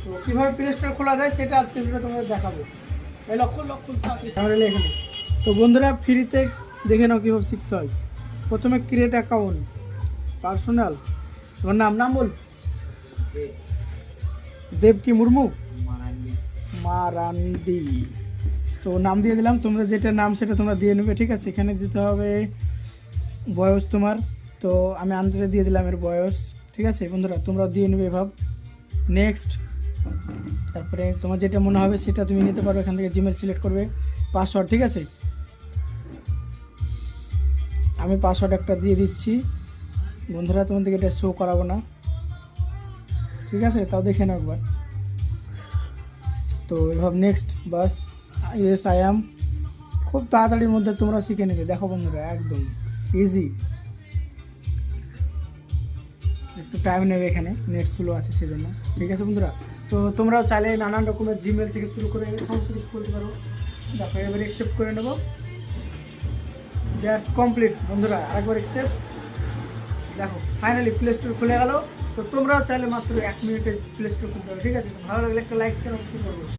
তো কীভাবে play store খোলা যায় সেটা আজকে ভিডিও তোমাদের দেখাবো। এই লক্ষ তাহলে এখানে তো বন্ধুরা ফ্রিতে দেখে নাও কীভাবে শিখতে হয়। প্রথমে ক্রিয়েট অ্যাকাউন্ট, পার্সোনাল, তোমার নাম বল, দেবকি মুর্মু মারান্ডি। তো নাম দিয়ে দিলাম, তোমরা যেটা নাম সেটা তোমরা দিয়ে নেবে, ঠিক আছে। এখানে দিতে হবে বয়স তোমার, তো আমি আনতে দিয়ে দিলাম এর বয়স, ঠিক আছে বন্ধুরা, তোমরা দিয়ে নেবে এভাবে। নেক্সট, তারপরে তোমার যেটা মনে হবে সেটা তুমি নিতে পারো, এখান থেকে জিমেল সিলেক্ট করবে। পাসওয়ার্ড, ঠিক আছে, আমি পাসওয়ার্ড একটা দিয়ে দিচ্ছি বন্ধুরা, তোমাদেরকে এটা শো করাবো না, ঠিক আছে, তাও দেখে নাও একবার। তো এভাবে next, bus yes I am. খুব তাড়াতাড়ির মধ্যে তোমরা শিখে নেবে, দেখো বন্ধুরা একদম ইজি। একটু টাইম নেবে, এখানে নেট স্লো আছে সেজন্য, ঠিক আছে বন্ধুরা। তো তোমরাও চাইলে নানান রকমের জিমেল থেকে শুরু করে সমস্ত কিছু করতে পারো। দেখো এবার অ্যাকসেপ্ট করে নেবো, দ্যাটস কমপ্লিট বন্ধুরা, আরেকবার অ্যাকসেপ্ট। দেখো ফাইনালি প্লে স্টোর খুলে গেল। তো তোমরাও চাইলে মাত্র 1 মিনিটে প্লে স্টোর খুলতে পারো, ঠিক আছে। ভালো লাগলে একটা লাইক শেয়ার অবশ্যই করবো।